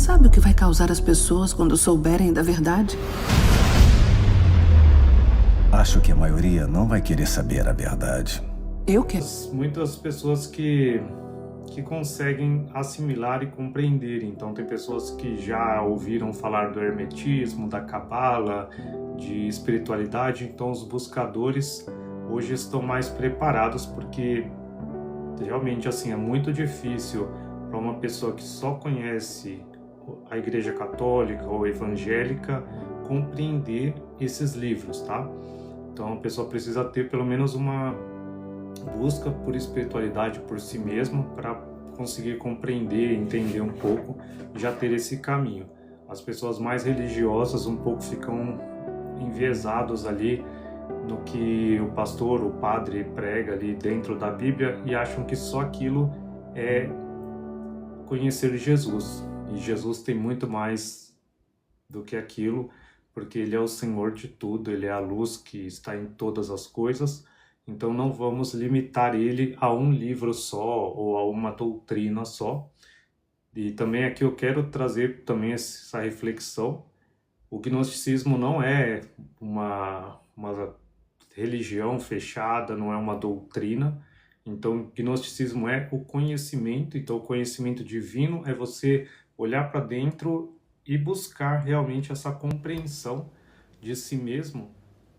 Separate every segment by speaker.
Speaker 1: sabe o que vai causar as pessoas quando souberem da verdade?
Speaker 2: Acho que a maioria não vai querer saber a verdade.
Speaker 1: Eu quero.
Speaker 3: Muitas pessoas que conseguem assimilar e compreender. Então tem pessoas que já ouviram falar do hermetismo, da cabala, de espiritualidade. Então os buscadores hoje estão mais preparados, porque realmente assim é muito difícil para uma pessoa que só conhece a Igreja Católica ou evangélica compreender esses livros, tá? Então a pessoa precisa ter pelo menos uma busca por espiritualidade por si mesmo para conseguir compreender, entender um pouco e já ter esse caminho. As pessoas mais religiosas um pouco ficam enviesados ali no que o pastor, o padre prega ali dentro da Bíblia e acham que só aquilo é conhecer Jesus. E Jesus tem muito mais do que aquilo, porque Ele é o Senhor de tudo, Ele é a luz que está em todas as coisas. Então não vamos limitar Ele a um livro só ou a uma doutrina só. E também aqui eu quero trazer também essa reflexão. O gnosticismo não é uma religião fechada, não é uma doutrina. Então, o gnosticismo é o conhecimento. Então, o conhecimento divino é você olhar para dentro e buscar realmente essa compreensão de si mesmo.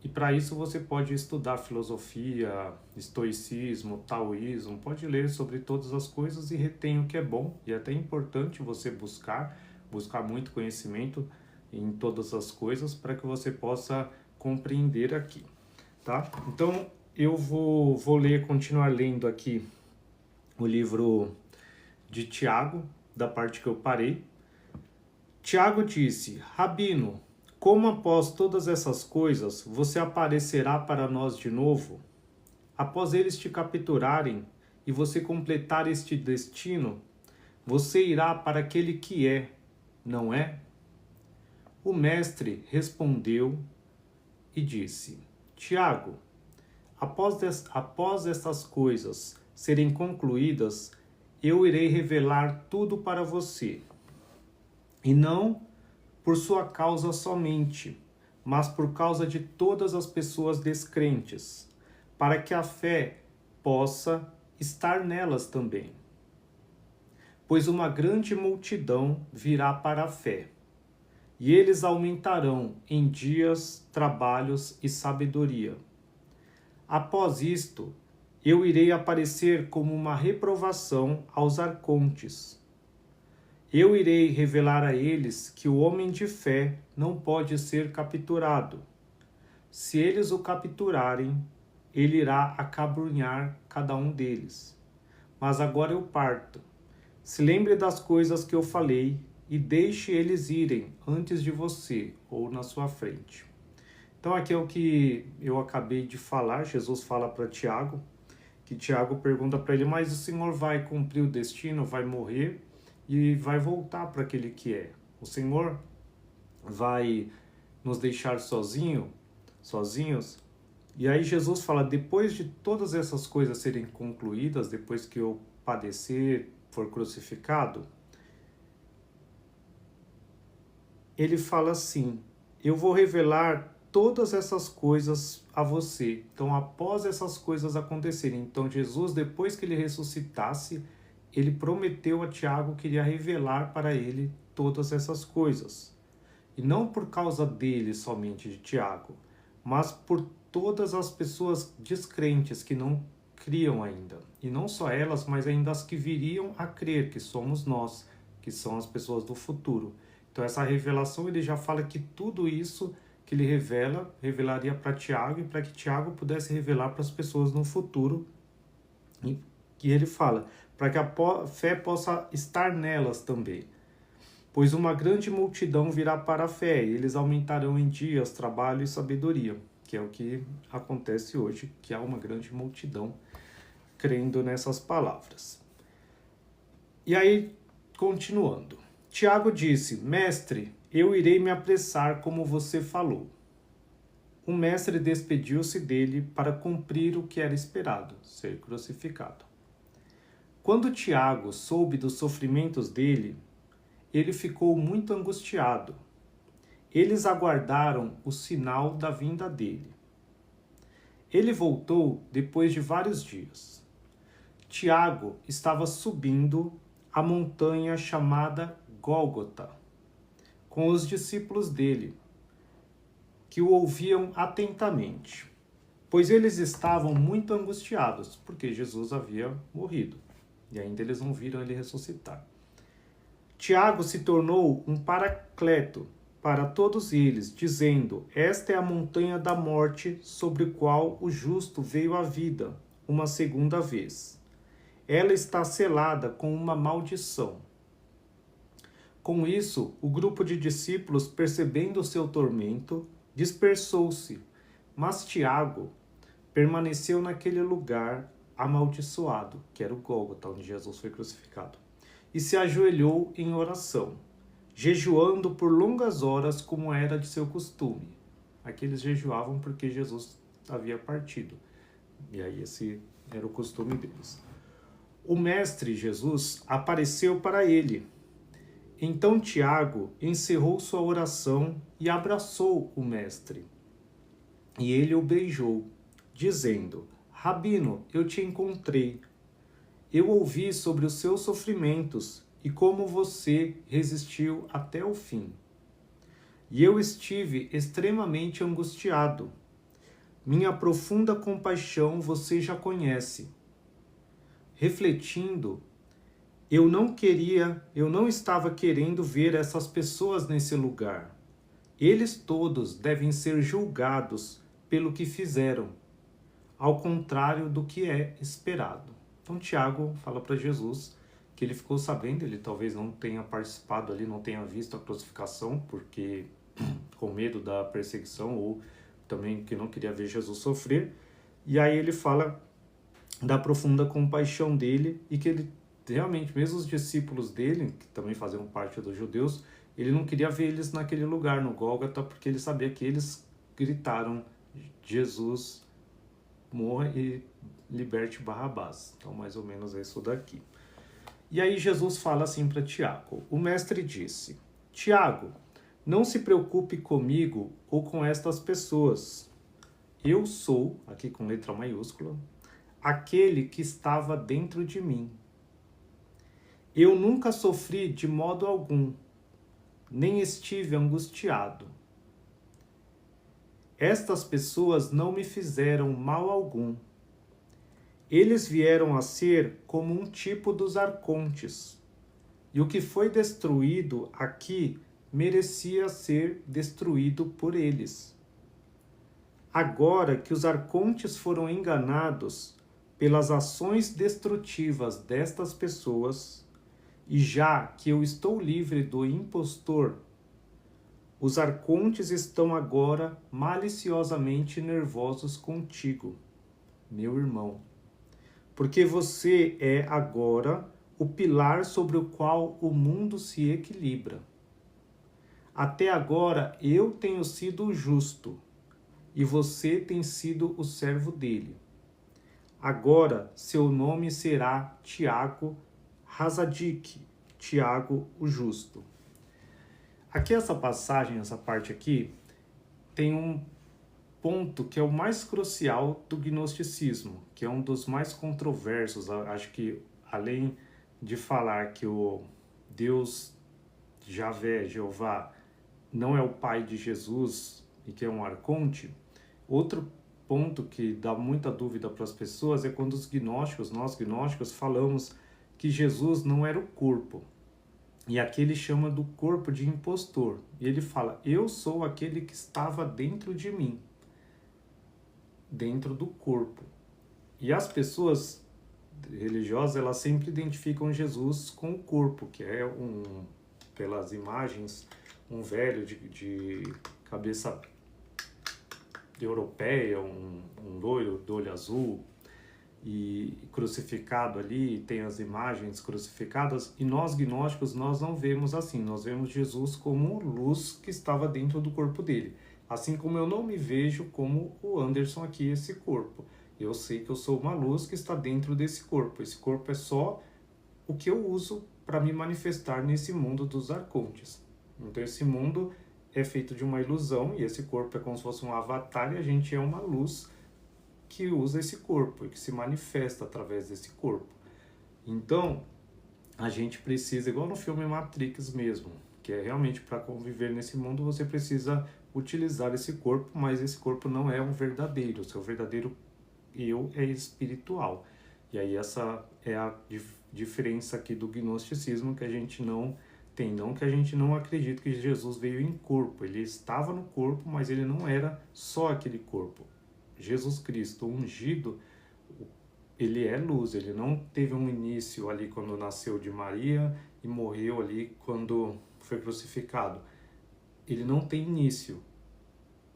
Speaker 3: E para isso você pode estudar filosofia, estoicismo, taoísmo, pode ler sobre todas as coisas e retém o que é bom. E é até importante você buscar muito conhecimento em todas as coisas para que você possa compreender aqui, tá? Então eu vou continuar lendo aqui o livro de Tiago, da parte que eu parei. Tiago disse: Rabino, como após todas essas coisas você aparecerá para nós de novo? Após eles te capturarem e você completar este destino, você irá para aquele que é, não é? O mestre respondeu e disse: Tiago, após estas coisas serem concluídas, eu irei revelar tudo para você. E não por sua causa somente, mas por causa de todas as pessoas descrentes, para que a fé possa estar nelas também. Pois uma grande multidão virá para a fé, e eles aumentarão em dias, trabalhos e sabedoria. Após isto, eu irei aparecer como uma reprovação aos arcontes. Eu irei revelar a eles que o homem de fé não pode ser capturado. Se eles o capturarem, ele irá acabrunhar cada um deles. Mas agora eu parto. Se lembre das coisas que eu falei e deixe eles irem antes de você ou na sua frente. Então aqui é o que eu acabei de falar. Jesus fala para Tiago, que Tiago pergunta para ele: mas o Senhor vai cumprir o destino, vai morrer e vai voltar para aquele que é? O Senhor vai nos deixar sozinhos? E aí Jesus fala: depois de todas essas coisas serem concluídas, depois que eu padecer, for crucificado, ele fala assim: eu vou revelar todas essas coisas a você. Então, após essas coisas acontecerem, então Jesus, depois que ele ressuscitasse, ele prometeu a Tiago que iria revelar para ele todas essas coisas. E não por causa dele somente, de Tiago, mas por todas as pessoas descrentes que não criam ainda. E não só elas, mas ainda as que viriam a crer, que somos nós, que são as pessoas do futuro. Então essa revelação, ele já fala que tudo isso que ele revelaria para Tiago, e para que Tiago pudesse revelar para as pessoas no futuro. E que ele fala, para que a fé possa estar nelas também. Pois uma grande multidão virá para a fé, e eles aumentarão em dias, trabalho e sabedoria, que é o que acontece hoje, que há uma grande multidão crendo nessas palavras. E aí, continuando. Tiago disse: mestre, eu irei me apressar como você falou. O mestre despediu-se dele para cumprir o que era esperado, ser crucificado. Quando Tiago soube dos sofrimentos dele, ele ficou muito angustiado. Eles aguardaram o sinal da vinda dele. Ele voltou depois de vários dias. Tiago estava subindo a montanha chamada Gólgota, com os discípulos dele, que o ouviam atentamente, pois eles estavam muito angustiados, porque Jesus havia morrido, e ainda eles não viram ele ressuscitar. Tiago se tornou um paracleto para todos eles, dizendo: esta é a montanha da morte sobre a qual o justo veio à vida uma segunda vez. Ela está selada com uma maldição. Com isso, o grupo de discípulos, percebendo o seu tormento, dispersou-se, mas Tiago permaneceu naquele lugar amaldiçoado, que era o Gólgota, onde Jesus foi crucificado, e se ajoelhou em oração, jejuando por longas horas, como era de seu costume. Aqui eles jejuavam porque Jesus havia partido, e aí esse era o costume deles. O Mestre Jesus apareceu para ele. Então Tiago encerrou sua oração e abraçou o Mestre. E ele o beijou, dizendo: Rabino, eu te encontrei. Eu ouvi sobre os seus sofrimentos e como você resistiu até o fim. E eu estive extremamente angustiado. Minha profunda compaixão você já conhece. Refletindo, eu não estava querendo ver essas pessoas nesse lugar. Eles todos devem ser julgados pelo que fizeram, ao contrário do que é esperado. Então Tiago fala para Jesus que ele ficou sabendo, ele talvez não tenha participado ali, não tenha visto a crucificação, porque com medo da perseguição, ou também que não queria ver Jesus sofrer. E aí ele fala da profunda compaixão dele, e que ele realmente, mesmo os discípulos dele, que também faziam parte dos judeus, ele não queria ver eles naquele lugar, no Gólgota, porque ele sabia que eles gritaram: Jesus, morra e liberte Barrabás. Então, mais ou menos é isso daqui. E aí Jesus fala assim para Tiago. O mestre disse: Tiago, não se preocupe comigo ou com estas pessoas. Eu sou, aqui com letra maiúscula, aquele que estava dentro de mim. Eu nunca sofri de modo algum, nem estive angustiado. Estas pessoas não me fizeram mal algum. Eles vieram a ser como um tipo dos arcontes, e o que foi destruído aqui merecia ser destruído por eles. Agora que os arcontes foram enganados pelas ações destrutivas destas pessoas, e já que eu estou livre do impostor, os arcontes estão agora maliciosamente nervosos contigo, meu irmão, porque você é agora o pilar sobre o qual o mundo se equilibra. Até agora eu tenho sido o justo, e você tem sido o servo dele. Agora seu nome será Tiago Hazadik, Tiago o Justo. Aqui essa passagem, essa parte aqui, tem um ponto que é o mais crucial do gnosticismo, que é um dos mais controversos. Acho que além de falar que o Deus Javé, Jeová, não é o pai de Jesus e que é um arconte, outro ponto que dá muita dúvida para as pessoas é quando nós gnósticos, falamos que Jesus não era o corpo. E aqui ele chama do corpo de impostor. E ele fala: eu sou aquele que estava dentro de mim, dentro do corpo. E as pessoas religiosas, elas sempre identificam Jesus com o corpo, que é pelas imagens, um velho de cabeça europeia, um loiro do olho azul, e crucificado ali, tem as imagens crucificadas, e nós gnósticos, nós não vemos assim, nós vemos Jesus como luz que estava dentro do corpo dele, assim como eu não me vejo como o Anderson aqui, esse corpo. Eu sei que eu sou uma luz que está dentro desse corpo, esse corpo é só o que eu uso para me manifestar nesse mundo dos arcontes. Então esse mundo é feito de uma ilusão e esse corpo é como se fosse um avatar e a gente é uma luz que usa esse corpo e que se manifesta através desse corpo. Então a gente precisa, igual no filme Matrix mesmo, que é realmente para conviver nesse mundo você precisa utilizar esse corpo, mas esse corpo não é um verdadeiro, o seu verdadeiro eu é espiritual. E aí essa é a diferença aqui do gnosticismo que a gente não tem, não que a gente não acredita que Jesus veio em corpo, ele estava no corpo, mas ele não era só aquele corpo. Jesus Cristo ungido, ele é luz, ele não teve um início ali quando nasceu de Maria e morreu ali quando foi crucificado. Ele não tem início,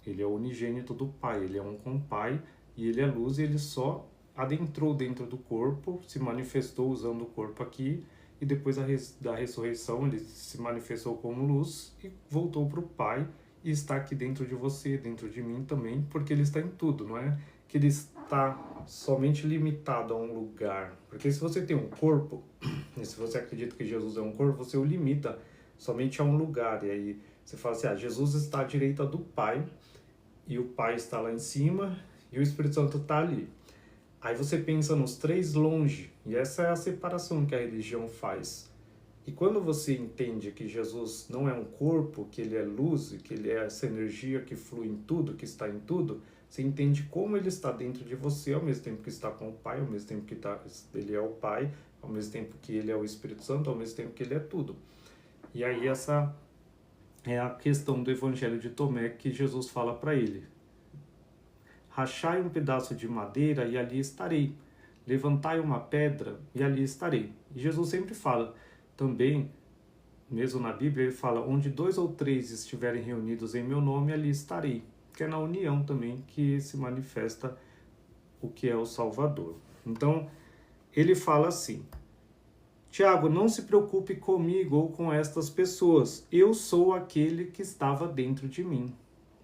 Speaker 3: ele é o unigênito do Pai, ele é um com o Pai e ele é luz e ele só adentrou dentro do corpo, se manifestou usando o corpo aqui e depois da ressurreição ele se manifestou como luz e voltou para o Pai e está aqui dentro de você, dentro de mim também, porque ele está em tudo, não é que ele está somente limitado a um lugar. Porque se você tem um corpo, e se você acredita que Jesus é um corpo, você o limita somente a um lugar. E aí você fala assim, Jesus está à direita do Pai, e o Pai está lá em cima, e o Espírito Santo está ali. Aí você pensa nos três longe, e essa é a separação que a religião faz. E quando você entende que Jesus não é um corpo, que ele é luz, que ele é essa energia que flui em tudo, que está em tudo, você entende como ele está dentro de você, ao mesmo tempo que está com o Pai, ao mesmo tempo que ele é o Pai, ao mesmo tempo que ele é o Espírito Santo, ao mesmo tempo que ele é tudo. E aí essa é a questão do Evangelho de Tomé que Jesus fala para ele. Rachai um pedaço de madeira e ali estarei. Levantai uma pedra e ali estarei. E Jesus sempre fala, também, mesmo na Bíblia, ele fala, onde 2 ou 3 estiverem reunidos em meu nome, ali estarei. Que é na união também que se manifesta o que é o Salvador. Então, ele fala assim, Tiago, não se preocupe comigo ou com estas pessoas, eu sou aquele que estava dentro de mim.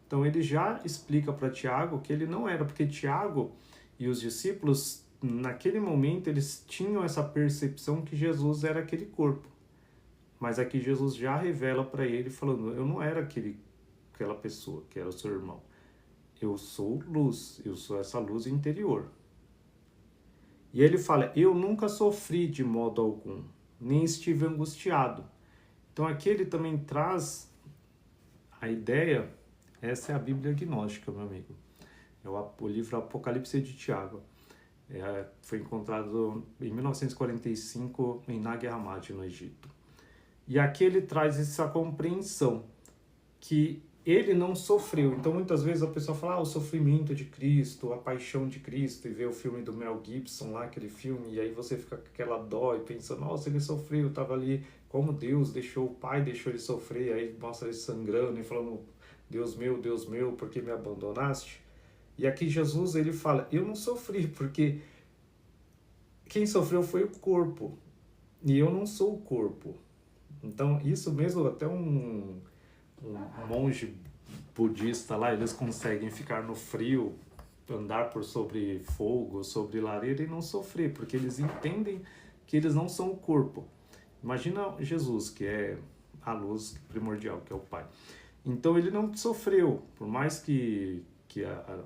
Speaker 3: Então ele já explica para Tiago que ele não era, porque Tiago e os discípulos, naquele momento, eles tinham essa percepção que Jesus era aquele corpo. Mas aqui Jesus já revela para ele, falando, eu não era aquela pessoa que era o seu irmão. Eu sou luz, eu sou essa luz interior. E ele fala, eu nunca sofri de modo algum, nem estive angustiado. Então aqui ele também traz a ideia, essa é a Bíblia gnóstica, meu amigo. É o livro Apocalipse de Tiago. Foi encontrado em 1945 em Nag Hammadi, no Egito. E aqui ele traz essa compreensão que ele não sofreu. Então muitas vezes a pessoa fala, o sofrimento de Cristo, a paixão de Cristo, e vê o filme do Mel Gibson lá, aquele filme, e aí você fica com aquela dó e pensa, nossa, ele sofreu, estava ali, como Deus deixou, o Pai deixou ele sofrer, aí mostra ele sangrando e falando, Deus meu, por que me abandonaste? E aqui Jesus, ele fala, eu não sofri, porque quem sofreu foi o corpo, e eu não sou o corpo. Então isso mesmo, até um monge budista lá, eles conseguem ficar no frio, andar por sobre fogo, sobre lareira e não sofrer, porque eles entendem que eles não são o corpo. Imagina Jesus, que é a luz primordial, que é o Pai. Então ele não sofreu, por mais que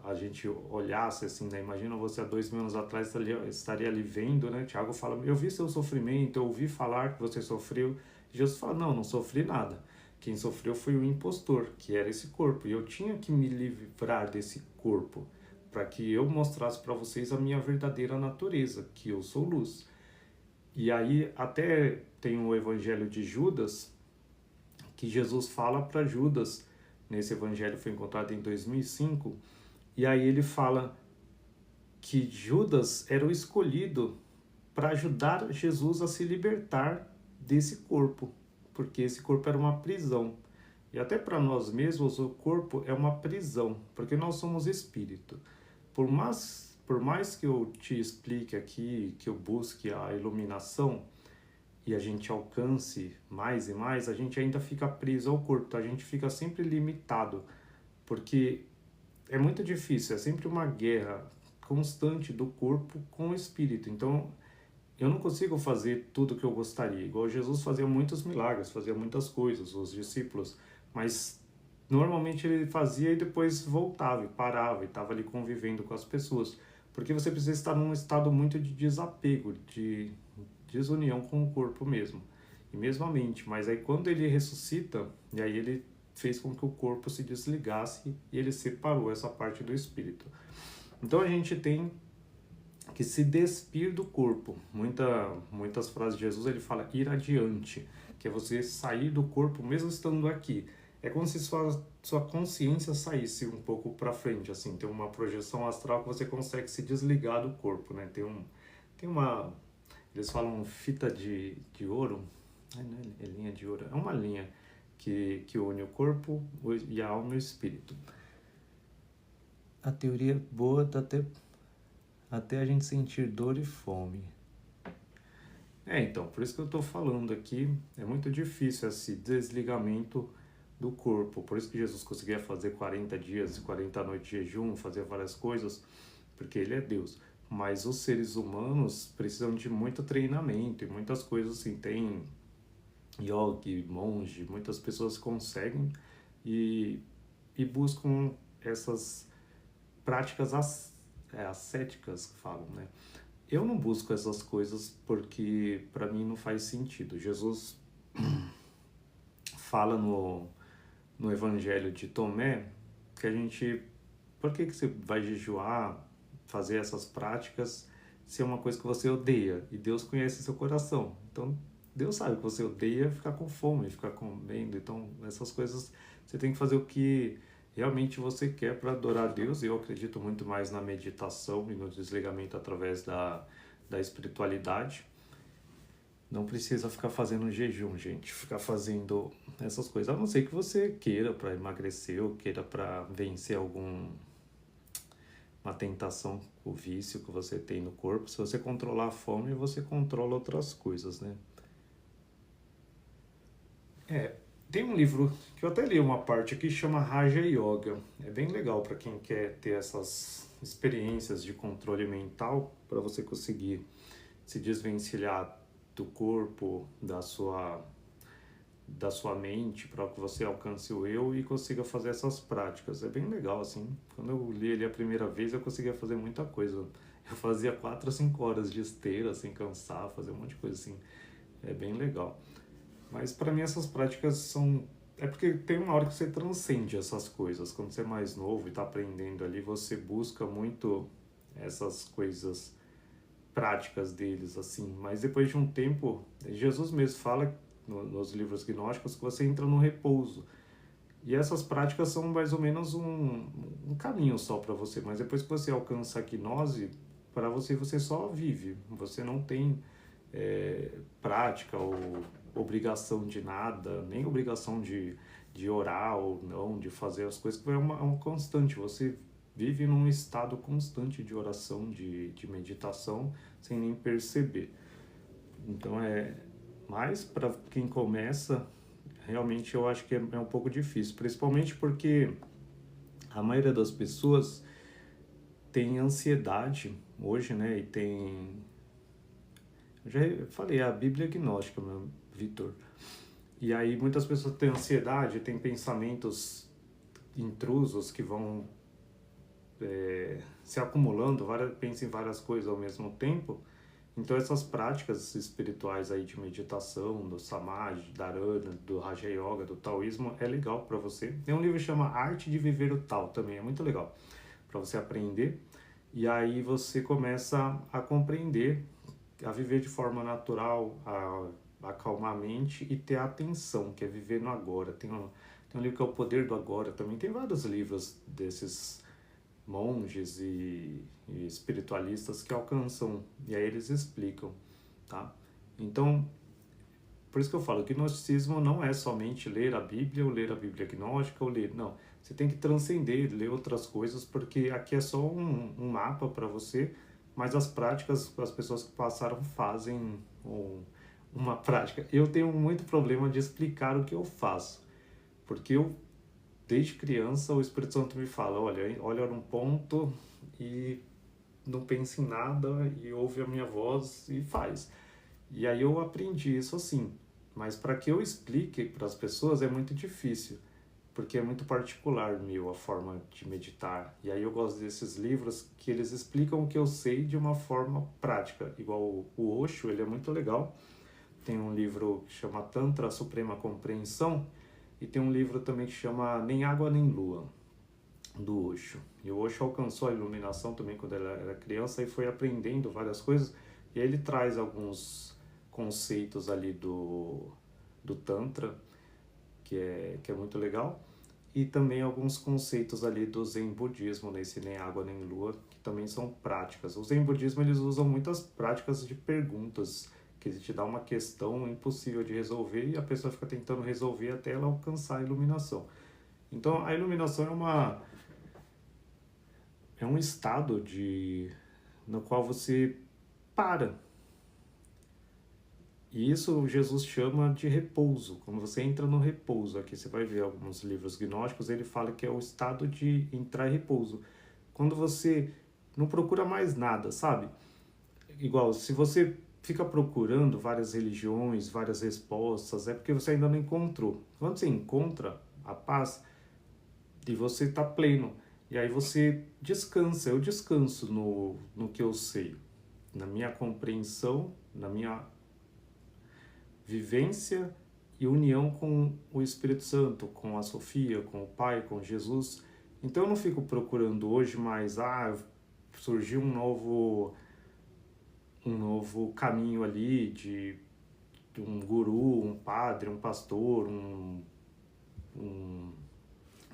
Speaker 3: a gente olhasse assim, né? Imagina você há 2000 anos atrás estaria ali vendo, né? Tiago fala, eu vi seu sofrimento, eu ouvi falar que você sofreu. Jesus fala, não sofri nada. Quem sofreu foi o impostor, que era esse corpo. E eu tinha que me livrar desse corpo, para que eu mostrasse para vocês a minha verdadeira natureza, que eu sou luz. E aí até tem o Evangelho de Judas, que Jesus fala para Judas, nesse Evangelho foi encontrado em 2005, e aí ele fala que Judas era o escolhido para ajudar Jesus a se libertar desse corpo, porque esse corpo era uma prisão. E até para nós mesmos o corpo é uma prisão, porque nós somos espírito. Por mais que eu te explique aqui, que eu busque a iluminação e a gente alcance mais e mais, a gente ainda fica preso ao corpo, a gente fica sempre limitado, porque é muito difícil, é sempre uma guerra constante do corpo com o espírito. Então eu não consigo fazer tudo o que eu gostaria. Igual Jesus fazia muitos milagres, fazia muitas coisas, os discípulos, mas normalmente ele fazia e depois voltava e parava e estava ali convivendo com as pessoas. Porque você precisa estar num estado muito de desapego, de desunião com o corpo mesmo, e mesmo a mente. Mas aí quando ele ressuscita, e aí ele fez com que o corpo se desligasse e ele separou essa parte do espírito. Então a gente tem que se despir do corpo. Muitas frases de Jesus ele fala ir adiante, que é você sair do corpo mesmo estando aqui. É como se sua consciência saísse um pouco para frente, assim, tem uma projeção astral que você consegue se desligar do corpo, né? Tem uma, eles falam fita de ouro, é linha de ouro, é uma linha que une o corpo e a alma e o espírito. A teoria é boa até a gente sentir dor e fome. Então, por isso que eu estou falando aqui, é muito difícil esse desligamento do corpo. Por isso que Jesus conseguia fazer 40 dias e 40 noites de jejum, fazer várias coisas, porque ele é Deus. Mas os seres humanos precisam de muito treinamento e muitas coisas assim. Tem yogi, monge, muitas pessoas conseguem e buscam essas práticas ascéticas que falam, né? Eu não busco essas coisas porque para mim não faz sentido. Jesus fala no Evangelho de Tomé que a gente... Por que você vai jejuar, fazer essas práticas, se é uma coisa que você odeia? E Deus conhece seu coração. Então, Deus sabe que você odeia ficar com fome, ficar comendo. Então, essas coisas, você tem que fazer o que realmente você quer para adorar a Deus. Eu acredito muito mais na meditação e no desligamento através da espiritualidade. Não precisa ficar fazendo jejum, gente. Ficar fazendo essas coisas. A não ser que você queira para emagrecer ou queira para vencer uma tentação, o vício que você tem no corpo. Se você controlar a fome, você controla outras coisas, né? Tem um livro que eu até li uma parte aqui, chama Raja Yoga. É bem legal para quem quer ter essas experiências de controle mental, para você conseguir se desvencilhar do corpo, da sua mente, para que você alcance o eu e consiga fazer essas práticas. É bem legal, assim. Quando eu li ele a primeira vez, eu conseguia fazer muita coisa. Eu fazia 4 ou 5 horas de esteira, sem cansar, fazer um monte de coisa assim. É bem legal. Mas para mim essas práticas são... É porque tem uma hora que você transcende essas coisas. Quando você é mais novo e está aprendendo ali, você busca muito essas coisas práticas deles, assim. Mas depois de um tempo, Jesus mesmo fala nos livros gnósticos que você entra no repouso. E essas práticas são mais ou menos um caminho só para você. Mas depois que você alcança a gnose, para você só vive. Você não tem prática ou obrigação de nada, nem obrigação de orar ou não, de fazer as coisas, que é uma constante. Você vive num estado constante de oração, de meditação, sem nem perceber. Então mas para quem começa, realmente eu acho que é um pouco difícil, principalmente porque a maioria das pessoas tem ansiedade hoje, né? E tem... Eu já falei, a Bíblia é gnóstica, meu Vitor. E aí muitas pessoas têm ansiedade, têm pensamentos intrusos que vão se acumulando, pensam em várias coisas ao mesmo tempo. Então essas práticas espirituais aí de meditação, do Samadhi, Dharana, do Raja Yoga, do Taoísmo, é legal para você. Tem um livro que chama Arte de Viver o Tao também, é muito legal para você aprender. E aí você começa a compreender, a viver de forma natural, a acalmar a mente e ter a atenção, que é viver no agora. Tem um livro que é O Poder do Agora também. Tem vários livros desses monges e espiritualistas que alcançam, e aí eles explicam, tá? Então, por isso que eu falo que o gnosticismo não é somente ler a Bíblia, ou ler a Bíblia gnóstica, ou ler... Não, você tem que transcender, ler outras coisas, porque aqui é só um mapa para você, mas as práticas, as pessoas que passaram fazem uma prática. Eu tenho muito problema de explicar o que eu faço, porque desde criança, o Espírito Santo me fala, olha num ponto e não pensa em nada e ouve a minha voz e faz. E aí eu aprendi isso assim. Mas para que eu explique para as pessoas é muito difícil, porque é muito particular meu a forma de meditar. E aí eu gosto desses livros que eles explicam o que eu sei de uma forma prática. Igual o Osho, ele é muito legal. Tem um livro que chama Tantra, a Suprema Compreensão, e tem um livro também que chama Nem Água Nem Lua, do Osho. E o Osho alcançou a iluminação também quando ele era criança e foi aprendendo várias coisas. E aí ele traz alguns conceitos ali do Tantra, que é muito legal, e também alguns conceitos ali do Zen Budismo, nesse Nem Água Nem Lua, que também são práticas. O Zen Budismo, eles usam muitas práticas de perguntas, que ele te dá uma questão impossível de resolver e a pessoa fica tentando resolver até ela alcançar a iluminação. Então, a iluminação é um estado no qual você para. E isso Jesus chama de repouso. Quando você entra no repouso, aqui você vai ver alguns livros gnósticos, ele fala que é o estado de entrar em repouso. Quando você não procura mais nada, sabe? Igual, se você fica procurando várias religiões, várias respostas, é porque você ainda não encontrou. Quando você encontra a paz, e você está pleno, e aí você descansa. Eu descanso no que eu sei, na minha compreensão, na minha vivência e união com o Espírito Santo, com a Sofia, com o Pai, com Jesus. Então eu não fico procurando hoje mais, surgiu um novo caminho ali de um guru, um padre, um pastor, um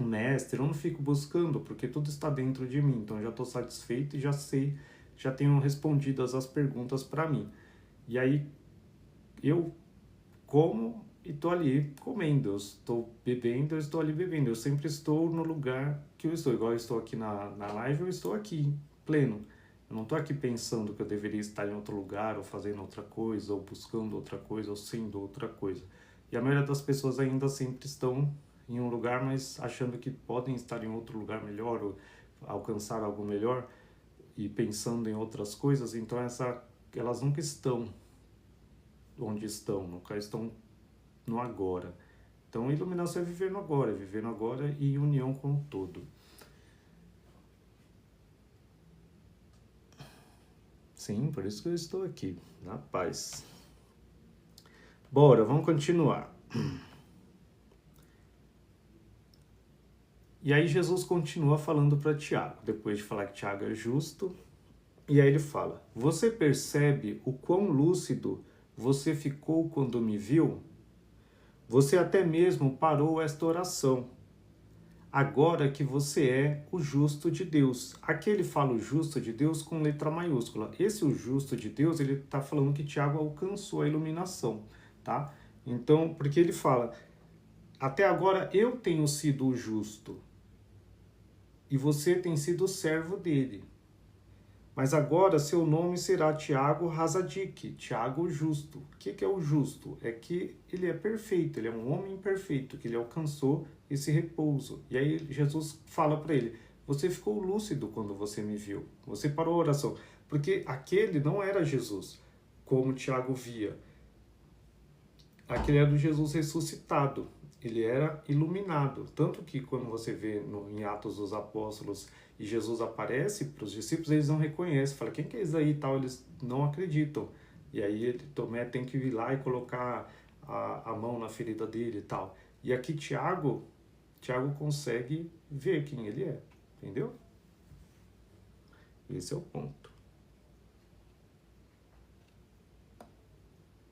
Speaker 3: mestre. Eu não fico buscando, porque tudo está dentro de mim. Então eu já estou satisfeito e já sei, já tenho respondidas as perguntas para mim. E aí eu como e estou ali comendo, eu estou bebendo, eu estou ali bebendo, eu sempre estou no lugar que eu estou, igual eu estou aqui na live, eu estou aqui, pleno, eu não estou aqui pensando que eu deveria estar em outro lugar, ou fazendo outra coisa, ou buscando outra coisa, ou sendo outra coisa. E a maioria das pessoas ainda sempre estão em um lugar, mas achando que podem estar em outro lugar melhor, ou alcançar algo melhor, e pensando em outras coisas, então elas nunca estão onde estão, nunca estão no agora. Então, iluminação é viver no agora e em união com o todo. Sim, por isso que eu estou aqui, na paz. Bora, vamos continuar. E aí Jesus continua falando para Tiago, depois de falar que Tiago é justo, e aí ele fala: você percebe o quão lúcido você ficou quando me viu? Você até mesmo parou esta oração. Agora que você é o justo de Deus. Aqui ele fala o justo de Deus com letra maiúscula. Esse o justo de Deus, ele está falando que Tiago alcançou a iluminação, tá? Então, porque ele fala, até agora eu tenho sido o justo e você tem sido o servo dele. Mas agora seu nome será Tiago Hazadik, Tiago justo. O que é o justo? É que ele é perfeito, ele é um homem perfeito, que ele alcançou esse repouso. E aí Jesus fala para ele, você ficou lúcido quando você me viu, você parou a oração. Porque aquele não era Jesus, como Tiago via. Aquele era o Jesus ressuscitado, ele era iluminado. Tanto que quando você vê em Atos dos Apóstolos, e Jesus aparece para os discípulos, eles não reconhecem, fala, quem que é isso aí e tal, eles não acreditam. E aí Tomé tem que ir lá e colocar a mão na ferida dele e tal. E aqui Tiago consegue ver quem ele é, entendeu? Esse é o ponto.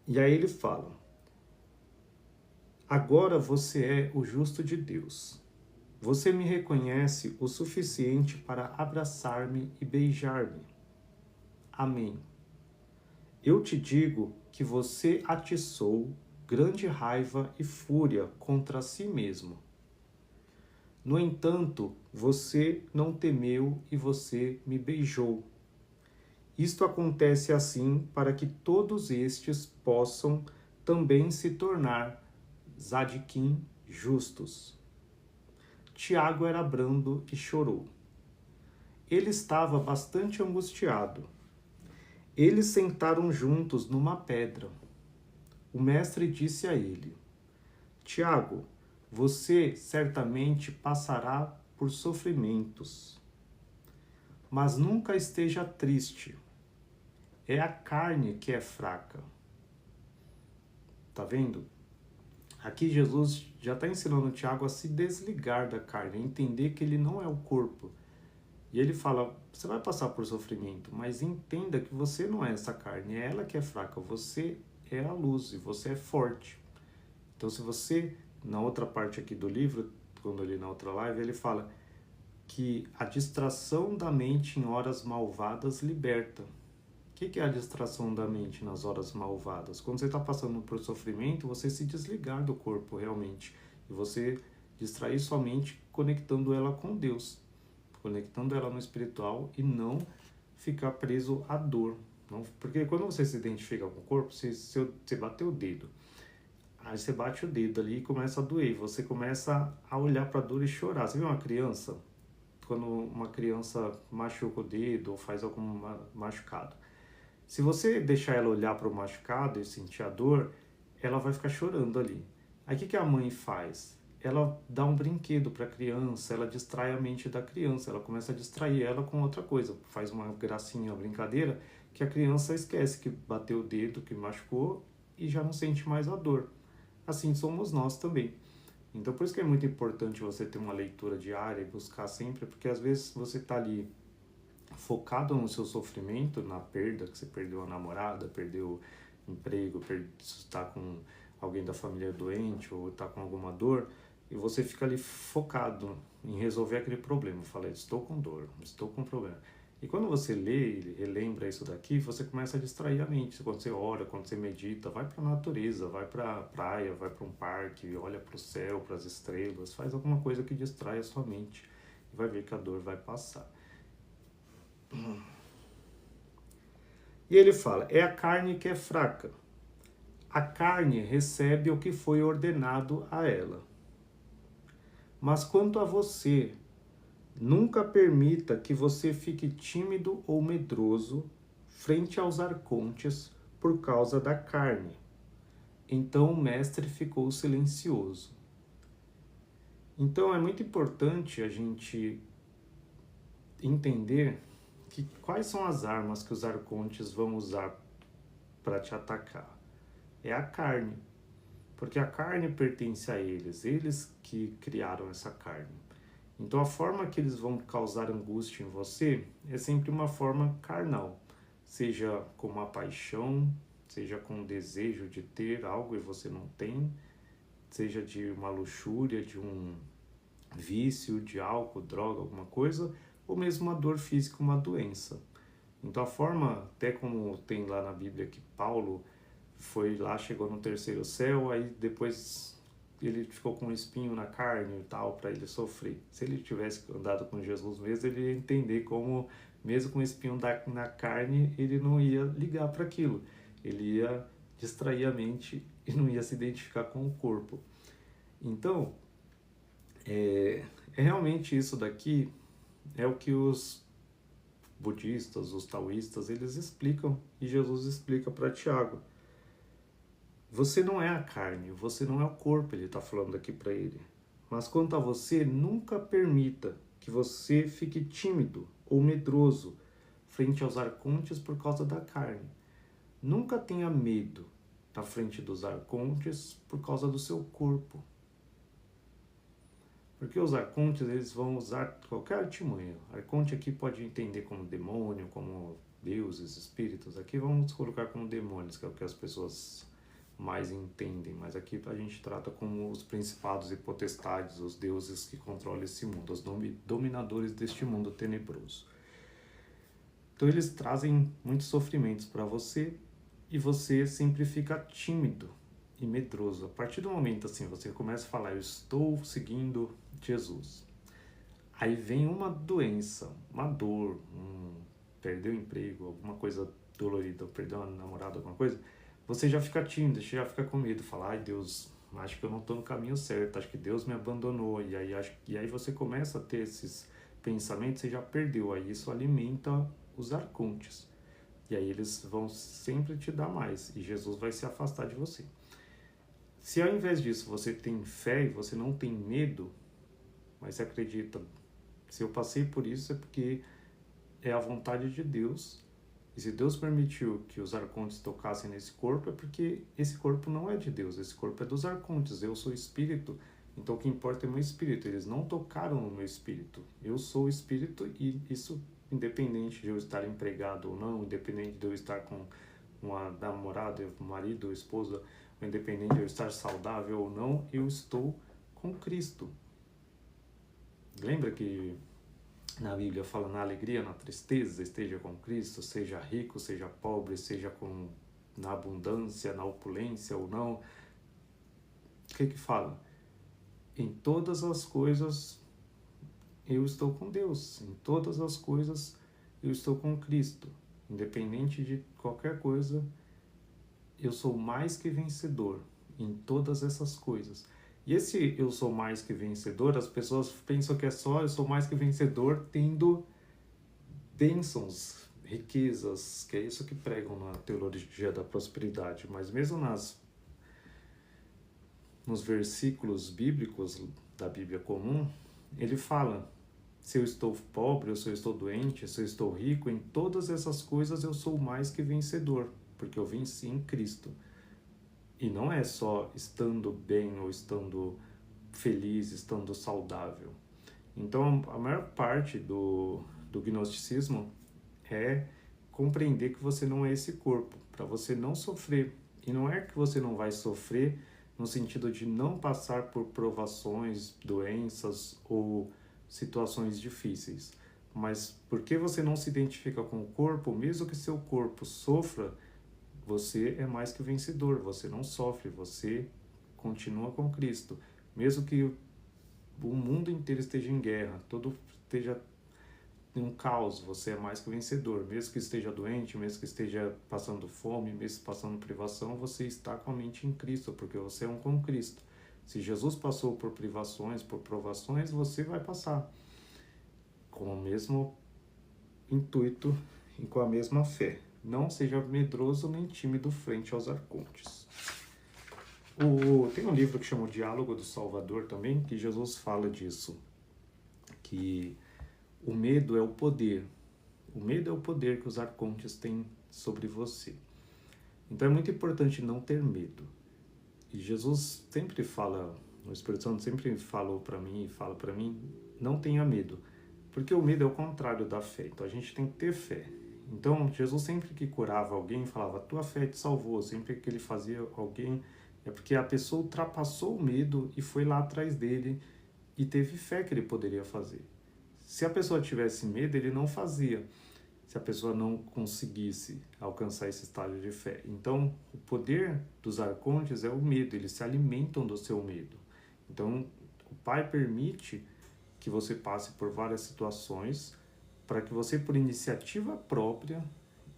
Speaker 3: E aí ele fala, agora você é o justo de Deus. Você me reconhece o suficiente para abraçar-me e beijar-me. Amém. Eu te digo que você atiçou grande raiva e fúria contra si mesmo. No entanto, você não temeu e você me beijou. Isto acontece assim para que todos estes possam também se tornar tzadikim justos. Tiago era brando e chorou. Ele estava bastante angustiado. Eles sentaram juntos numa pedra. O mestre disse a ele: Tiago, você certamente passará por sofrimentos, mas nunca esteja triste. É a carne que é fraca. Tá vendo? Aqui Jesus já está ensinando o Tiago a se desligar da carne, a entender que ele não é o corpo. E ele fala, você vai passar por sofrimento, mas entenda que você não é essa carne, é ela que é fraca, você é a luz e você é forte. Então se você, na outra parte aqui do livro, quando eu li na outra live, ele fala que a distração da mente em horas malvadas liberta. O que é a distração da mente nas horas malvadas? Quando você está passando por sofrimento, você se desligar do corpo realmente. E você distrair sua mente conectando ela com Deus. Conectando ela no espiritual e não ficar preso à dor. Não, porque quando você se identifica com o corpo, você bateu o dedo. Aí você bate o dedo ali e começa a doer. Você começa a olhar para a dor e chorar. Você viu uma criança? Quando uma criança machuca o dedo ou faz algum machucado. Se você deixar ela olhar para o machucado e sentir a dor, ela vai ficar chorando ali. Aí o que a mãe faz? Ela dá um brinquedo para a criança, ela distrai a mente da criança, ela começa a distrair ela com outra coisa, faz uma gracinha, uma brincadeira, que a criança esquece que bateu o dedo, que machucou e já não sente mais a dor. Assim somos nós também. Então por isso que é muito importante você ter uma leitura diária e buscar sempre, porque às vezes você está ali focado no seu sofrimento, na perda, que você perdeu a namorada, perdeu emprego, está com alguém da família doente ou está com alguma dor, e você fica ali focado em resolver aquele problema. Fala, estou com dor, estou com problema. E quando você lê e relembra isso daqui, você começa a distrair a mente. Quando você ora, quando você medita, vai para a natureza, vai para a praia, vai para um parque, olha para o céu, para as estrelas, faz alguma coisa que distrai a sua mente e vai ver que a dor vai passar. E ele fala, é a carne que é fraca. A carne recebe o que foi ordenado a ela. Mas quanto a você, nunca permita que você fique tímido ou medroso frente aos arcontes por causa da carne. Então o mestre ficou silencioso. Então é muito importante a gente entender que quais são as armas que os arcontes vão usar para te atacar. É a carne. Porque a carne pertence a eles que criaram essa carne. Então a forma que eles vão causar angústia em você é sempre uma forma carnal. Seja com uma paixão, seja com o desejo de ter algo e você não tem, seja de uma luxúria, de um vício, de álcool, droga, alguma coisa, ou mesmo uma dor física, uma doença. Então a forma, até como tem lá na Bíblia que Paulo foi lá, chegou no terceiro céu, aí depois ele ficou com um espinho na carne e tal, para ele sofrer. Se ele tivesse andado com Jesus mesmo, ele ia entender como, mesmo com o espinho na carne, ele não ia ligar para aquilo. Ele ia distrair a mente e não ia se identificar com o corpo. Então, realmente isso daqui é o que os budistas, os taoístas, eles explicam e Jesus explica para Tiago. Você não é a carne, você não é o corpo, ele está falando aqui para ele. Mas quanto a você, nunca permita que você fique tímido ou medroso frente aos arcontes por causa da carne. Nunca tenha medo na frente dos arcontes por causa do seu corpo. Porque os arcontes, eles vão usar qualquer artimanha. Arconte aqui pode entender como demônio, como deuses, espíritos. Aqui vamos colocar como demônios, que é o que as pessoas mais entendem, mas aqui a gente trata como os principados e potestades, os deuses que controlam esse mundo, os dominadores deste mundo tenebroso. Então eles trazem muitos sofrimentos para você e você sempre fica tímido e medroso. A partir do momento assim, você começa a falar, eu estou seguindo Jesus. Aí vem uma doença, uma dor, perdeu o emprego, alguma coisa dolorida, perdeu uma namorada, alguma coisa, você já fica tímido, você já fica com medo, fala, ai Deus, acho que eu não estou no caminho certo, acho que Deus me abandonou, e aí você começa a ter esses pensamento, você já perdeu. Aí isso alimenta os arcontes. E aí eles vão sempre te dar mais. E Jesus vai se afastar de você. Se ao invés disso você tem fé e você não tem medo, mas você acredita, se eu passei por isso é porque é a vontade de Deus. E se Deus permitiu que os arcontes tocassem nesse corpo, é porque esse corpo não é de Deus, esse corpo é dos arcontes. Eu sou espírito, então o que importa é meu espírito. Eles não tocaram no meu espírito. Eu sou o espírito e isso, independente de eu estar empregado ou não, independente de eu estar com uma namorada, marido, esposa, ou independente de eu estar saudável ou não, eu estou com Cristo. Lembra que na Bíblia fala na alegria, na tristeza, esteja com Cristo, seja rico, seja pobre, seja na abundância, na opulência ou não. O que fala? Em todas as coisas eu estou com Deus, em todas as coisas eu estou com Cristo. Independente de qualquer coisa, eu sou mais que vencedor em todas essas coisas. E esse eu sou mais que vencedor, as pessoas pensam que é só eu sou mais que vencedor tendo bênçãos, riquezas, que é isso que pregam na teologia da prosperidade. Mas mesmo nos versículos bíblicos da Bíblia comum, ele fala, se eu estou pobre, ou se eu estou doente, se eu estou rico, em todas essas coisas eu sou mais que vencedor, porque eu venci em Cristo. E não é só estando bem ou estando feliz, estando saudável. Então, a maior parte do gnosticismo é compreender que você não é esse corpo, para você não sofrer. E não é que você não vai sofrer no sentido de não passar por provações, doenças ou situações difíceis. Mas porque você não se identifica com o corpo, mesmo que seu corpo sofra, você é mais que vencedor, você não sofre, você continua com Cristo. Mesmo que o mundo inteiro esteja em guerra, todo esteja em um caos, você é mais que vencedor. Mesmo que esteja doente, mesmo que esteja passando fome, mesmo passando privação, você está com a mente em Cristo, porque você é um com Cristo. Se Jesus passou por privações, por provações, você vai passar com o mesmo intuito e com a mesma fé. Não seja medroso nem tímido frente aos arcontes. Tem um livro que chama O Diálogo do Salvador também, que Jesus fala disso, que o medo é o poder. O medo é o poder que os arcontes têm sobre você. Então é muito importante não ter medo. E Jesus sempre fala, o Espírito Santo sempre falou para mim e fala para mim, não tenha medo. Porque o medo é o contrário da fé. Então a gente tem que ter fé. Então, Jesus sempre que curava alguém, falava, tua fé te salvou. Sempre que ele fazia alguém, é porque a pessoa ultrapassou o medo e foi lá atrás dele e teve fé que ele poderia fazer. Se a pessoa tivesse medo, ele não fazia. Se a pessoa não conseguisse alcançar esse estágio de fé. Então, o poder dos arcontes é o medo, eles se alimentam do seu medo. Então, o Pai permite que você passe por várias situações para que você, por iniciativa própria,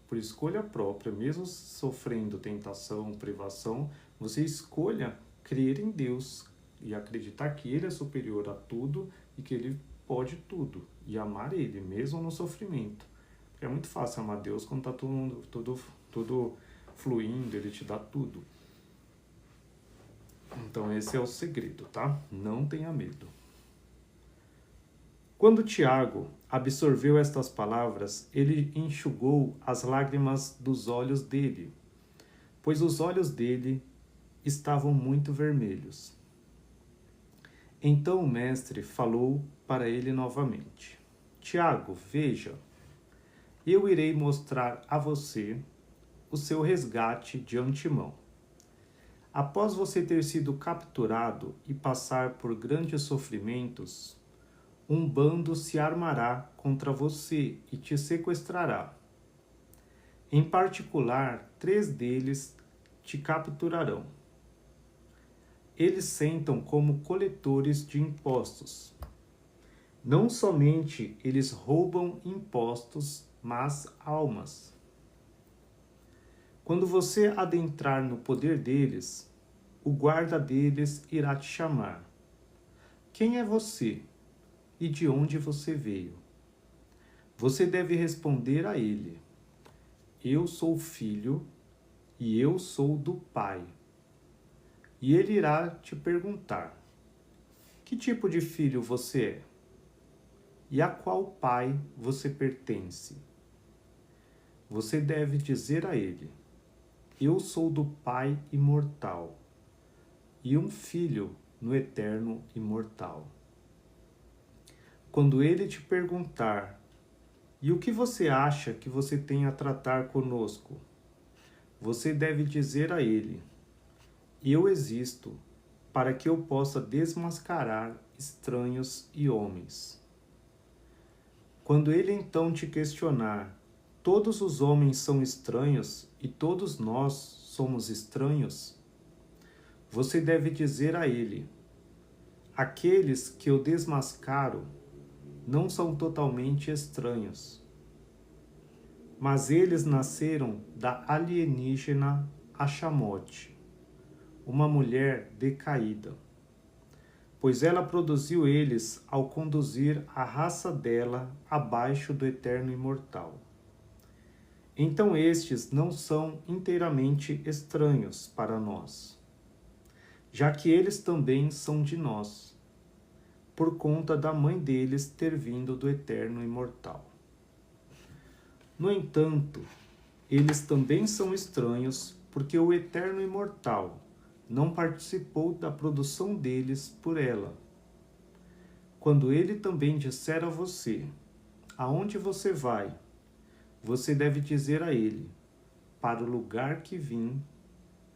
Speaker 3: por escolha própria, mesmo sofrendo tentação, privação, você escolha crer em Deus e acreditar que Ele é superior a tudo e que Ele pode tudo, e amar Ele, mesmo no sofrimento. É muito fácil amar Deus quando está tudo fluindo, Ele te dá tudo. Então esse é o segredo, tá? Não tenha medo. Quando Tiago absorveu estas palavras, ele enxugou as lágrimas dos olhos dele, pois os olhos dele estavam muito vermelhos. Então o mestre falou para ele novamente: Tiago, veja, eu irei mostrar a você o seu resgate de antemão. Após você ter sido capturado e passar por grandes sofrimentos, um bando se armará contra você e te sequestrará. Em particular, 3 deles te capturarão. Eles sentam como coletores de impostos. Não somente eles roubam impostos, mas almas. Quando você adentrar no poder deles, o guarda deles irá te chamar. Quem é você? e de onde você veio. Você deve responder a ele: eu sou filho e eu sou do Pai. E ele irá te perguntar: que tipo de filho você é? E a qual pai você pertence? Você deve dizer a ele: eu sou do Pai imortal e um filho no eterno imortal. Quando ele te perguntar: e o que você acha que você tem a tratar conosco? Você deve dizer a ele: eu existo para que eu possa desmascarar estranhos e homens. Quando ele então te questionar: todos os homens são estranhos e todos nós somos estranhos? Você deve dizer a ele: aqueles que eu desmascaro não são totalmente estranhos, mas eles nasceram da alienígena Achamote, uma mulher decaída, pois ela produziu eles ao conduzir a raça dela abaixo do eterno imortal. Então estes não são inteiramente estranhos para nós, já que eles também são de nós, por conta da mãe deles ter vindo do eterno imortal. No entanto, eles também são estranhos porque o eterno imortal não participou da produção deles por ela. Quando ele também disser a você: aonde você vai? Você deve dizer a ele: para o lugar que vim,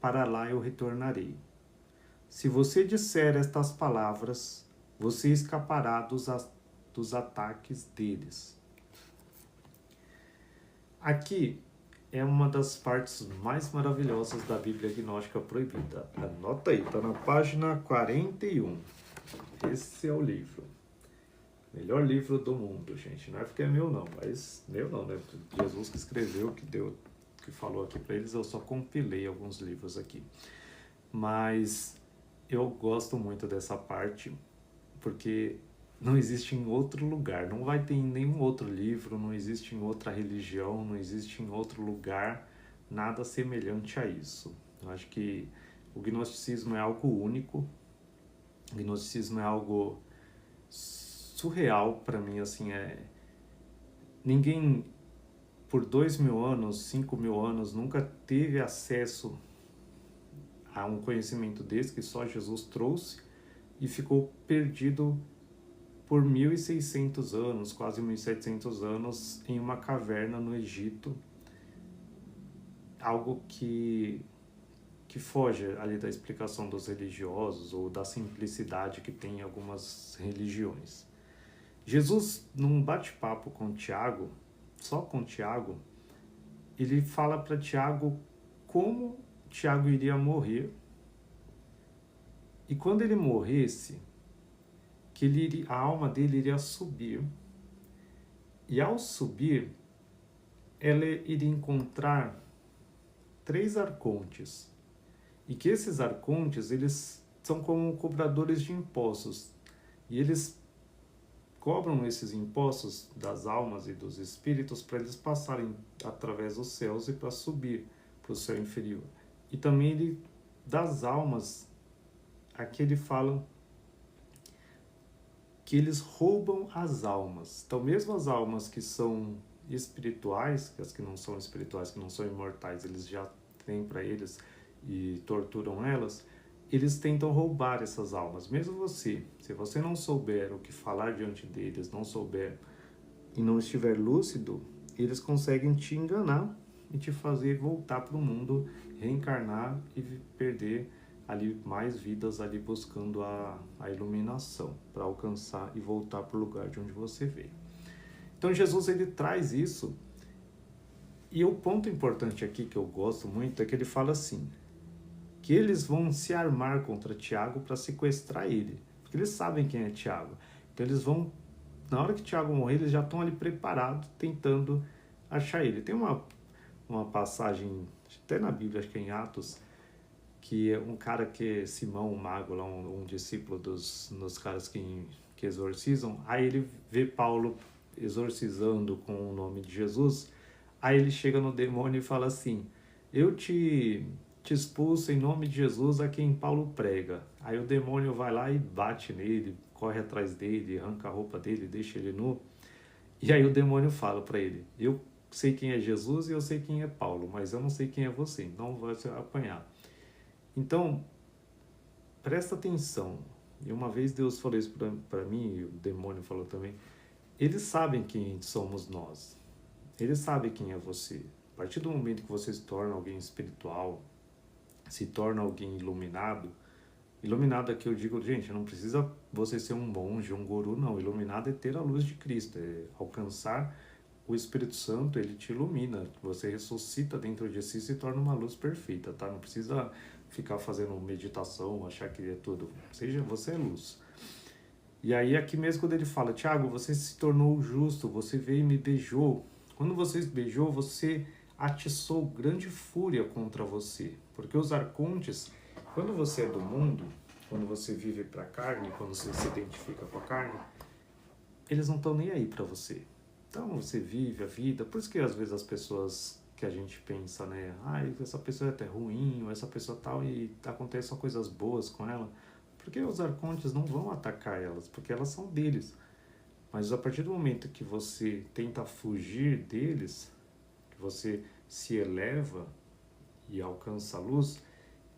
Speaker 3: para lá eu retornarei. Se você disser estas palavras, você escapará dos ataques deles. Aqui é uma das partes mais maravilhosas da Bíblia Gnóstica Proibida. Anota aí, está na página 41. Esse é o livro. Melhor livro do mundo, gente. Não é porque é meu não, mas meu não, né? Jesus que escreveu, que falou aqui para eles, eu só compilei alguns livros aqui. Mas eu gosto muito dessa parte, porque não existe em outro lugar, não vai ter em nenhum outro livro, não existe em outra religião, não existe em outro lugar nada semelhante a isso. Eu acho que o gnosticismo é algo único, o gnosticismo é algo surreal para mim, assim, ninguém por 2.000 anos, 5.000 anos, nunca teve acesso a um conhecimento desse que só Jesus trouxe e ficou perdido por 1.600 anos, quase 1.700 anos, em uma caverna no Egito, algo que foge ali da explicação dos religiosos ou da simplicidade que tem em algumas religiões. Jesus, num bate-papo com Tiago, só com Tiago, ele fala para Tiago como Tiago iria morrer, e quando ele morresse, que a alma dele iria subir, e ao subir, ela iria encontrar 3 arcontes, e que esses arcontes, eles são como cobradores de impostos, e eles cobram esses impostos das almas e dos espíritos para eles passarem através dos céus e para subir para o céu inferior. E também das almas, aqui ele fala que eles roubam as almas. Então, mesmo as almas que são espirituais, que as que não são espirituais, que não são imortais, eles já têm para eles e torturam elas, eles tentam roubar essas almas. Mesmo você, se você não souber o que falar diante deles, não souber e não estiver lúcido, eles conseguem te enganar e te fazer voltar para o mundo, reencarnar e perder ali mais vidas ali buscando a iluminação para alcançar e voltar para o lugar de onde você veio. Então Jesus, ele traz isso, e o ponto importante aqui que eu gosto muito é que ele fala assim, que eles vão se armar contra Tiago para sequestrar ele, porque eles sabem quem é Tiago. Então eles vão, na hora que Tiago morrer, eles já estão ali preparados, tentando achar ele. Tem uma passagem, até na Bíblia, acho que é em Atos, que é um cara que é Simão, o mago, lá, um discípulo dos caras que que exorcizam, aí ele vê Paulo exorcizando com o nome de Jesus, aí ele chega no demônio e fala assim, eu te expulso em nome de Jesus a quem Paulo prega. Aí o demônio vai lá e bate nele, corre atrás dele, arranca a roupa dele, deixa ele nu. E aí o demônio fala para ele, eu sei quem é Jesus e eu sei quem é Paulo, mas eu não sei quem é você, então vai se apanhar. Então, presta atenção. E uma vez Deus falou isso para mim, e o demônio falou também, eles sabem quem somos nós. Eles sabem quem é você. A partir do momento que você se torna alguém espiritual, se torna alguém iluminado, iluminado aqui eu digo, gente, não precisa você ser um monge, um guru, não. Iluminado é ter a luz de Cristo, é alcançar o Espírito Santo, ele te ilumina. Você ressuscita dentro de si e se torna uma luz perfeita, tá? Não precisa ficar fazendo meditação, achar que é tudo. Seja, você é luz. E aí aqui mesmo quando ele fala, Tiago, você se tornou justo, você veio e me beijou. Quando você me beijou, você atiçou grande fúria contra você. Porque os arcontes, quando você é do mundo, quando você vive para a carne, quando você se identifica com a carne, eles não estão nem aí para você. Então você vive a vida, por isso que às vezes as pessoas que a gente pensa, né, essa pessoa é até ruim, ou essa pessoa tal, e acontecem coisas boas com ela, porque os arcontes não vão atacar elas, porque elas são deles. Mas a partir do momento que você tenta fugir deles, que você se eleva e alcança a luz,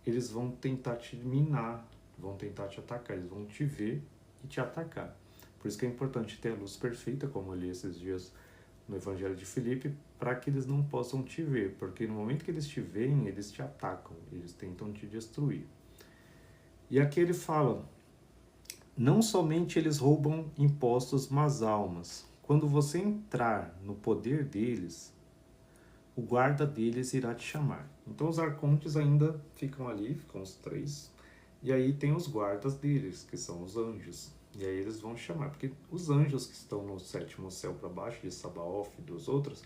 Speaker 3: eles vão tentar te minar, vão tentar te atacar, eles vão te ver e te atacar. Por isso que é importante ter a luz perfeita, como eu li esses dias no Evangelho de Filipe, para que eles não possam te ver, porque no momento que eles te veem, eles te atacam, eles tentam te destruir. E aqui ele fala, não somente eles roubam impostos, mas almas. Quando você entrar no poder deles, o guarda deles irá te chamar. Então os arcontes ainda ficam ali, ficam os três, e aí tem os guardas deles, que são os anjos. E aí eles vão chamar, porque os anjos que estão no sétimo céu para baixo, de Sabaoth e dos outros,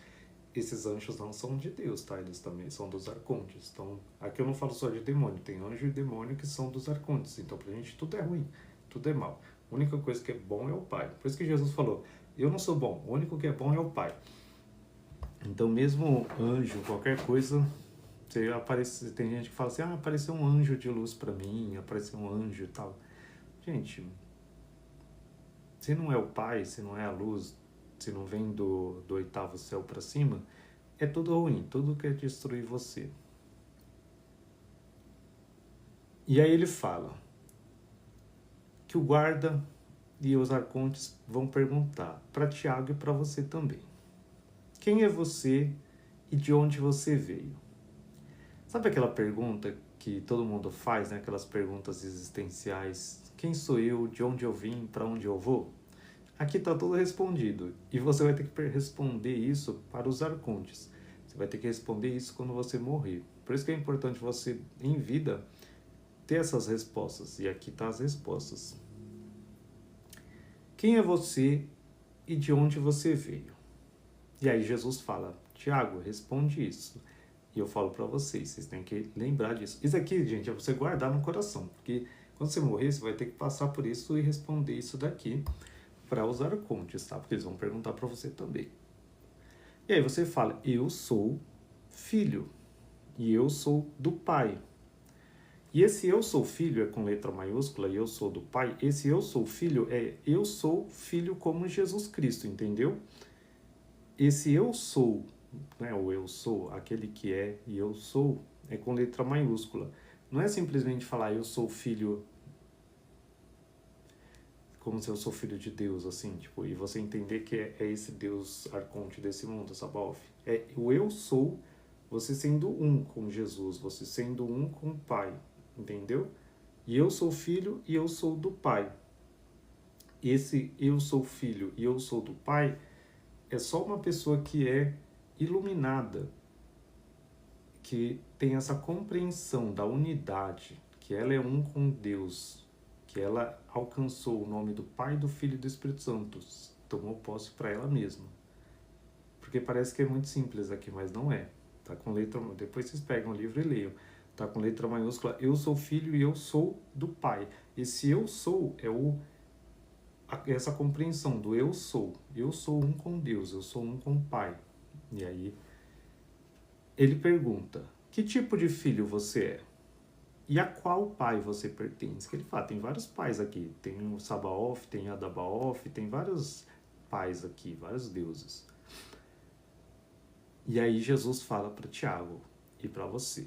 Speaker 3: esses anjos não são de Deus, tá? Eles também são dos arcontes. Então, aqui eu não falo só de demônio, tem anjo e demônio que são dos arcontes. Então, pra gente tudo é ruim, tudo é mal. A única coisa que é bom é o Pai. Por isso que Jesus falou, eu não sou bom, o único que é bom é o Pai. Então, mesmo anjo, qualquer coisa, tem gente que fala assim, apareceu um anjo de luz para mim, apareceu um anjo e tal. Gente, se não é o Pai, se não é a luz, se não vem do oitavo céu para cima, é tudo ruim, tudo quer destruir você. E aí ele fala que o guarda e os arcontes vão perguntar para Tiago e para você também. Quem é você e de onde você veio? Sabe aquela pergunta que todo mundo faz, né? Aquelas perguntas existenciais. Quem sou eu? De onde eu vim? Para onde eu vou? Aqui está tudo respondido. E você vai ter que responder isso para os arcontes. Você vai ter que responder isso quando você morrer. Por isso que é importante você, em vida, ter essas respostas. E aqui estão as respostas. Quem é você e de onde você veio? E aí Jesus fala, Tiago, responde isso. E eu falo para vocês têm que lembrar disso. Isso aqui, gente, é você guardar no coração. Porque quando você morrer, você vai ter que passar por isso e responder isso daqui para os arcontes, tá? Porque eles vão perguntar para você também. E aí você fala, eu sou filho. E eu sou do Pai. E esse eu sou filho é com letra maiúscula e eu sou do Pai. Esse eu sou filho é eu sou filho como Jesus Cristo, entendeu? Esse eu sou, né, o eu sou, aquele que é e eu sou, é com letra maiúscula. Não é simplesmente falar eu sou filho, como se eu sou filho de Deus, assim, tipo, e você entender que é esse Deus arconte desse mundo, Sabaoth. É o eu sou, você sendo um com Jesus, você sendo um com o Pai, entendeu? E eu sou filho e eu sou do Pai. Esse eu sou filho e eu sou do Pai é só uma pessoa que é iluminada, que tem essa compreensão da unidade, que ela é um com Deus, que ela alcançou o nome do Pai, do Filho e do Espírito Santo, tomou posse para ela mesma. Porque parece que é muito simples aqui, mas não é. Tá com letra, depois vocês pegam o livro e leiam. Tá com letra maiúscula, eu sou filho e eu sou do Pai. Esse eu sou é essa compreensão do eu sou um com Deus, eu sou um com o Pai. E aí ele pergunta, que tipo de filho você é? E a qual pai você pertence? Que ele fala, tem vários pais aqui, tem o Sabaoth, tem Adabaoth, tem vários pais aqui, vários deuses. E aí Jesus fala para Tiago e para você.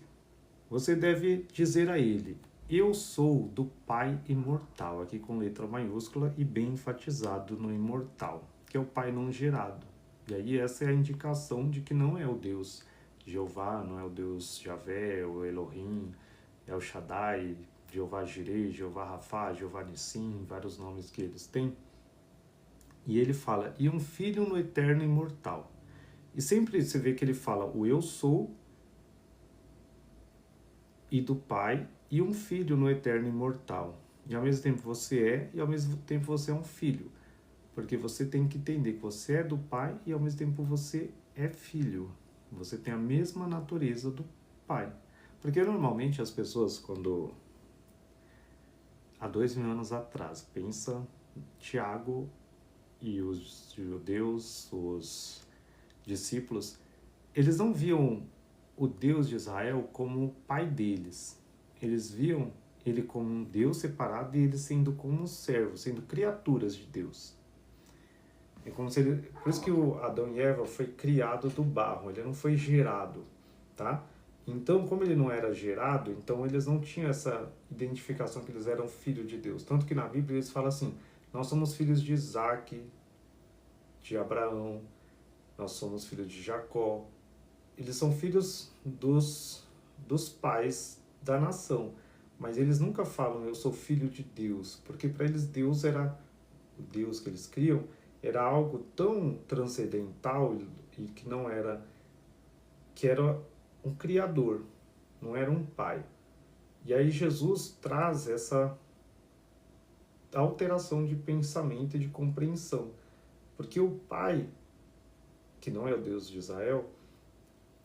Speaker 3: Você deve dizer a ele, eu sou do Pai imortal, aqui com letra maiúscula e bem enfatizado no imortal, que é o Pai não gerado. E aí essa é a indicação de que não é o Deus Jeová, não é o Deus Javé, o Elohim, El Shaddai, Jeová Jireh, Jeová Rafá, Jeová Nissim, vários nomes que eles têm. E ele fala, e um filho no eterno imortal. E sempre você vê que ele fala o eu sou e do Pai e um filho no eterno imortal. E ao mesmo tempo você é e ao mesmo tempo você é um filho. Porque você tem que entender que você é do Pai e ao mesmo tempo você é filho. Você tem a mesma natureza do Pai. Porque normalmente as pessoas, quando há 2000 anos atrás, pensa Tiago e os judeus, os discípulos, eles não viam o Deus de Israel como o pai deles. Eles viam ele como um Deus separado e eles sendo como um servo, sendo criaturas de Deus. É como se ele, por isso que o Adão e Eva foi criado do barro, ele não foi gerado, tá? Então, como ele não era gerado, então eles não tinham essa identificação que eles eram filhos de Deus. Tanto que na Bíblia eles falam assim, nós somos filhos de Isaac, de Abraão, nós somos filhos de Jacó. Eles são filhos dos pais da nação, mas eles nunca falam eu sou filho de Deus, porque para eles Deus era, o Deus que eles criam, era algo tão transcendental e que não era, que era um criador, não era um pai. E aí Jesus traz essa alteração de pensamento e de compreensão, porque o pai, que não é o Deus de Israel,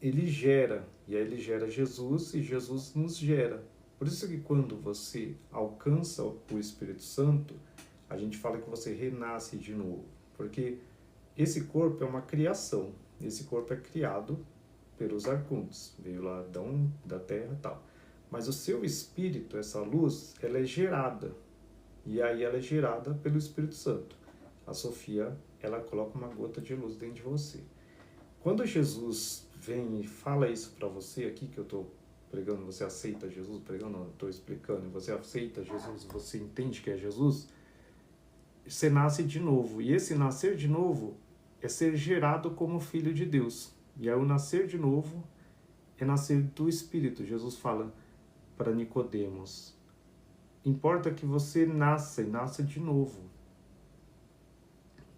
Speaker 3: ele gera, e aí ele gera Jesus e Jesus nos gera. Por isso que quando você alcança o Espírito Santo, a gente fala que você renasce de novo, porque esse corpo é uma criação, esse corpo é criado pelos arcontes, veio lá Adão, da terra e tal. Mas o seu espírito, essa luz, ela é gerada, e aí ela é gerada pelo Espírito Santo. A Sofia, ela coloca uma gota de luz dentro de você. Quando Jesus vem e fala isso para você aqui, que eu estou pregando, você aceita Jesus, pregando, não, eu estou explicando, você aceita Jesus, você entende que é Jesus, você nasce de novo. E esse nascer de novo é ser gerado como filho de Deus. E aí o nascer de novo é nascer do Espírito. Jesus fala para Nicodemos, importa que você nasça e nasça de novo,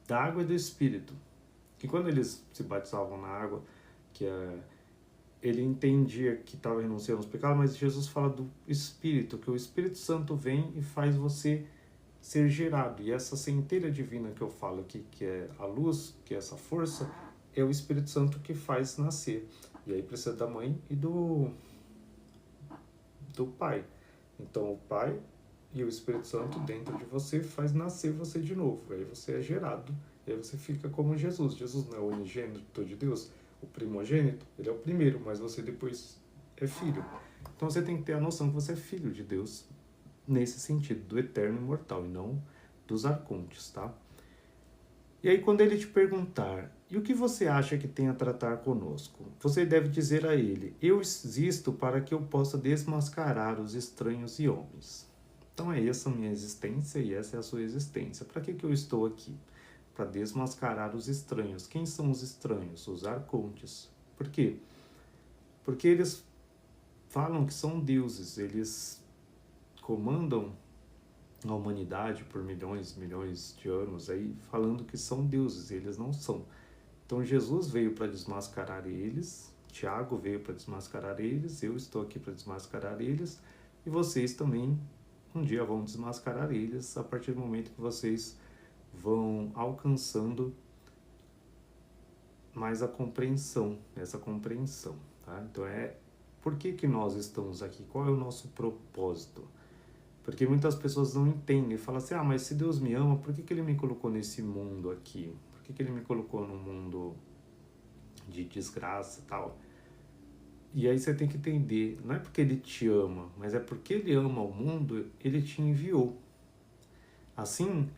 Speaker 3: da água e do Espírito. Que quando eles se batizavam na água, ele entendia que estava renunciando aos pecados, mas Jesus fala do Espírito, que o Espírito Santo vem e faz você ser gerado. E essa centelha divina que eu falo aqui, que é a luz, que é essa força, é o Espírito Santo que faz nascer. E aí precisa da mãe e do pai. Então o pai e o Espírito Santo dentro de você faz nascer você de novo. Aí você é gerado, e aí você fica como Jesus. Jesus não é o unigênito de Deus, o primogênito, ele é o primeiro, mas você depois é filho. Então você tem que ter a noção que você é filho de Deus, nesse sentido, do eterno imortal, e não dos arcontes, tá? E aí quando ele te perguntar, e o que você acha que tem a tratar conosco? Você deve dizer a ele, eu existo para que eu possa desmascarar os estranhos e homens. Então é essa a minha existência e essa é a sua existência. Para que eu estou aqui? Para desmascarar os estranhos. Quem são os estranhos? Os arcontes. Por quê? Porque eles falam que são deuses, eles comandam a humanidade por milhões de anos, aí falando que são deuses, eles não são. Então Jesus veio para desmascarar eles, Tiago veio para desmascarar eles, eu estou aqui para desmascarar eles, e vocês também um dia vão desmascarar eles a partir do momento que vocês vão alcançando mais a compreensão, essa compreensão, tá? Então por que nós estamos aqui? Qual é o nosso propósito? Porque muitas pessoas não entendem, falam assim, mas se Deus me ama, por que Ele me colocou nesse mundo aqui? Por que Ele me colocou num mundo de desgraça e tal? E aí você tem que entender, não é porque Ele te ama, mas é porque Ele ama o mundo, Ele te enviou. Assim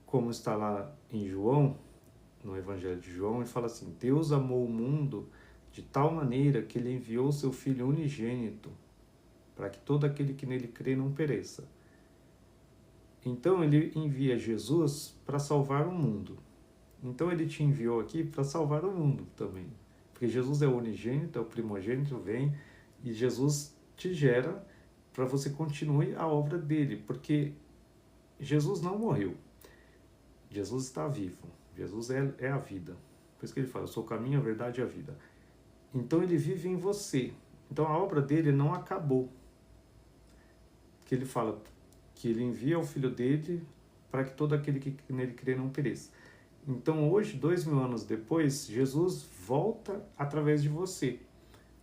Speaker 3: como está lá em João, no Evangelho de João, ele fala assim, Deus amou o mundo de tal maneira que Ele enviou o seu Filho unigênito, para que todo aquele que nele crê não pereça. Então Ele envia Jesus para salvar o mundo. Então Ele te enviou aqui para salvar o mundo também. Porque Jesus é o unigênito, é o primogênito, vem, e Jesus te gera para você continue a obra dele. Porque Jesus não morreu. Jesus está vivo. Jesus é a vida. Por isso que ele fala, eu sou o caminho, a verdade e a vida. Então Ele vive em você. Então a obra dele não acabou. Que Ele fala que Ele envia o Filho dele para que todo aquele que nele crê não pereça. Então hoje, 2000 anos depois, Jesus volta através de você.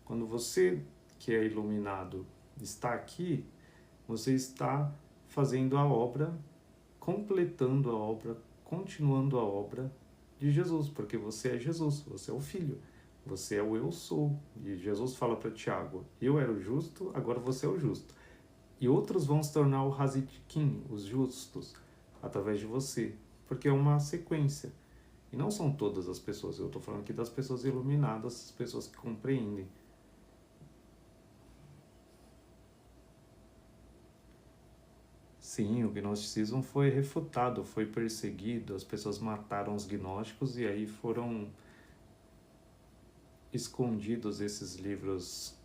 Speaker 3: Quando você, que é iluminado, está aqui, você está fazendo a obra, completando a obra, continuando a obra de Jesus, porque você é Jesus, você é o Filho, você é o eu sou. E Jesus fala para Tiago, eu era o justo, agora você é o justo. E outros vão se tornar o Hazidikim, os justos, através de você, porque é uma sequência. E não são todas as pessoas, eu estou falando aqui das pessoas iluminadas, as pessoas que compreendem. Sim, o gnosticismo foi refutado, foi perseguido, as pessoas mataram os gnósticos e aí foram escondidos esses livros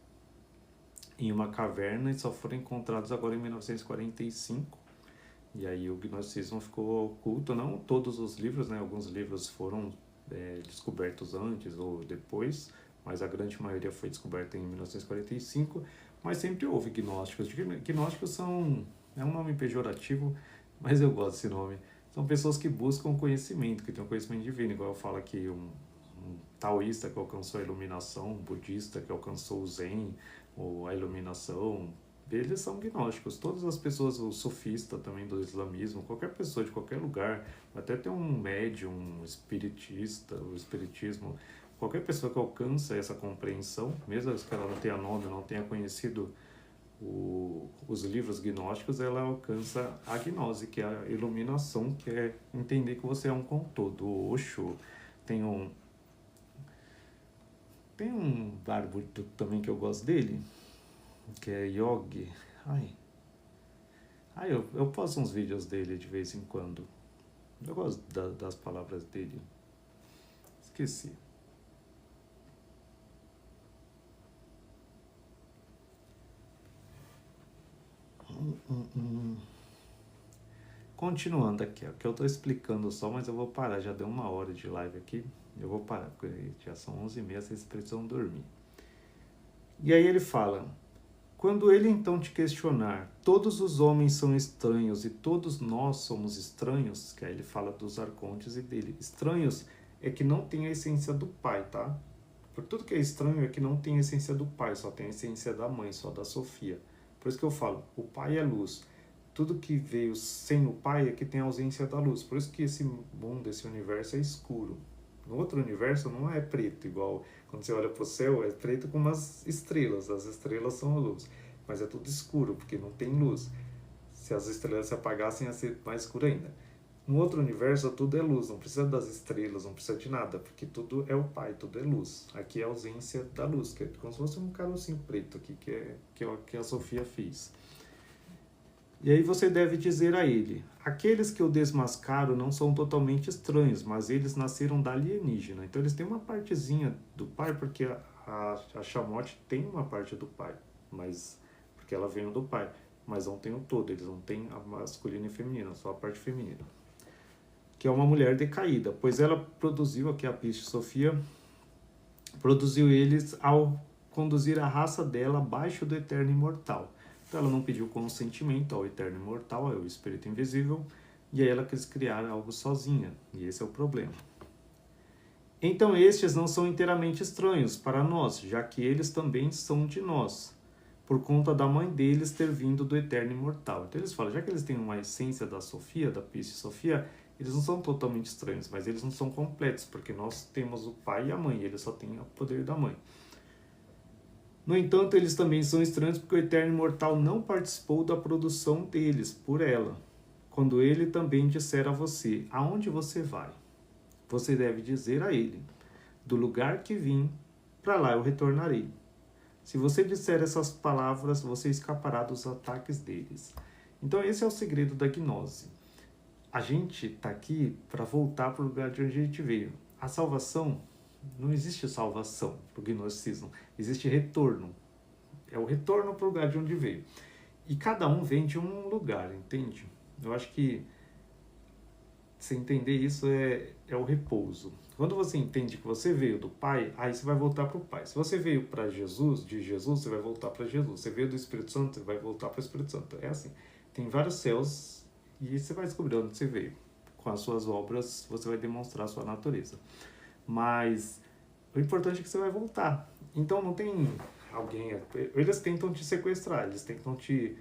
Speaker 3: em uma caverna e só foram encontrados agora em 1945. E aí o gnosticismo ficou oculto, não todos os livros, né? Alguns livros foram descobertos antes ou depois, mas a grande maioria foi descoberta em 1945, mas sempre houve gnósticos. Gnósticos é um nome pejorativo, mas eu gosto desse nome. São pessoas que buscam conhecimento, que têm um conhecimento divino, igual eu falo aqui, um taoísta que alcançou a iluminação, um budista que alcançou o zen, ou a iluminação, eles são gnósticos. Todas as pessoas, o sufista também do islamismo, qualquer pessoa de qualquer lugar, até ter um médium, um espiritista, o espiritismo, qualquer pessoa que alcança essa compreensão, mesmo que ela não tenha nome, não tenha conhecido os livros gnósticos, ela alcança a gnose, que é a iluminação, que é entender que você é um com todo. O Osho tem um bárbaro também que eu gosto dele, que é Yogi. Eu posto uns vídeos dele de vez em quando. Eu gosto das palavras dele. Esqueci. Continuando aqui, ó, que eu estou explicando só, mas eu vou parar. Já deu 1 hora de live aqui. Eu vou parar, porque já são 11h30, vocês precisam dormir. E aí ele fala, quando ele então te questionar, todos os homens são estranhos e todos nós somos estranhos, que aí ele fala dos arcontes e dele. Estranhos é que não tem a essência do pai, tá? Por tudo que é estranho é que não tem a essência do pai, só tem a essência da mãe, só da Sofia. Por isso que eu falo, o pai é luz. Tudo que veio sem o pai é que tem a ausência da luz. Por isso que esse mundo, esse universo é escuro. No outro universo não é preto, igual quando você olha para o céu, é preto com umas estrelas. As estrelas são a luz. Mas é tudo escuro, porque não tem luz. Se as estrelas se apagassem, ia ser mais escuro ainda. No outro universo, tudo é luz. Não precisa das estrelas, não precisa de nada, porque tudo é o pai, tudo é luz. Aqui é a ausência da luz, que é como se fosse um carocinho preto aqui, que é o que a Sofia fez. E aí você deve dizer a ele, aqueles que o desmascaram não são totalmente estranhos, mas eles nasceram da alienígena. Então eles têm uma partezinha do pai, porque a Chamote tem uma parte do pai, mas porque ela veio do pai, mas não tem o todo, eles não têm a masculina e feminina, só a parte feminina. Que é uma mulher decaída, pois ela produziu, aqui a piste Sofia, produziu eles ao conduzir a raça dela abaixo do eterno imortal. Então ela não pediu consentimento ao eterno imortal, ao espírito invisível, e aí ela quis criar algo sozinha, e esse é o problema. Então estes não são inteiramente estranhos para nós, já que eles também são de nós. por conta da mãe deles ter vindo do eterno imortal. Então eles falam, já que eles têm uma essência da Sofia, da Piscis Sofia, eles não são totalmente estranhos, mas eles não são completos, porque nós temos o pai e a mãe, eles só têm o poder da mãe. No entanto, eles também são estranhos porque o eterno imortal não participou da produção deles por ela. Quando ele também disser a você, aonde você vai? Você deve dizer a ele, do lugar que vim, para lá eu retornarei. Se você disser essas palavras, você escapará dos ataques deles. Então esse é o segredo da gnose. A gente está aqui para voltar para o lugar de onde a gente veio. A salvação, não existe salvação para o gnosticismo, existe retorno. É o retorno para o lugar de onde veio. E cada um vem de um lugar, entende? Eu acho que você entender isso é o repouso. Quando você entende que você veio do Pai, aí você vai voltar para o Pai. Se você veio para Jesus, de Jesus, você vai voltar para Jesus. Você veio do Espírito Santo, você vai voltar para o Espírito Santo. É assim. Tem vários céus e você vai descobrir onde você veio. Com as suas obras, você vai demonstrar a sua natureza. Mas o importante é que você vai voltar. Então não tem alguém... Eles tentam te sequestrar, eles tentam te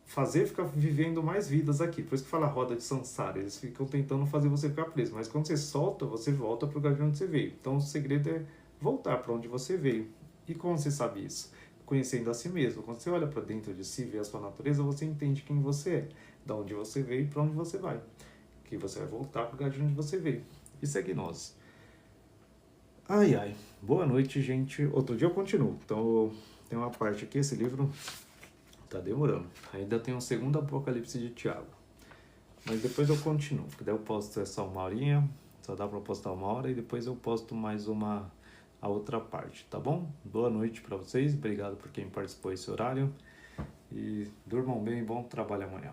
Speaker 3: fazer ficar vivendo mais vidas aqui. Por isso que fala roda de samsara. Eles ficam tentando fazer você ficar preso. Mas quando você solta, você volta para o lugar de onde você veio. Então o segredo é voltar para onde você veio. E como você sabe isso? Conhecendo a si mesmo. Quando você olha para dentro de si, vê a sua natureza, você entende quem você é. Da onde você veio e para onde você vai. Que você vai voltar para o lugar de onde você veio. Isso é gnose. Ai, ai. Boa noite, gente. Outro dia eu continuo. Então tem uma parte aqui, esse livro... Tá demorando. Ainda tem um segundo Apocalipse de Tiago. Mas depois eu continuo. Porque daí eu posto essa 1 horinha. Só dá pra postar 1 hora. E depois eu posto mais a outra parte. Tá bom? Boa noite pra vocês. Obrigado por quem participou esse horário. E durmam bem. Bom trabalho amanhã.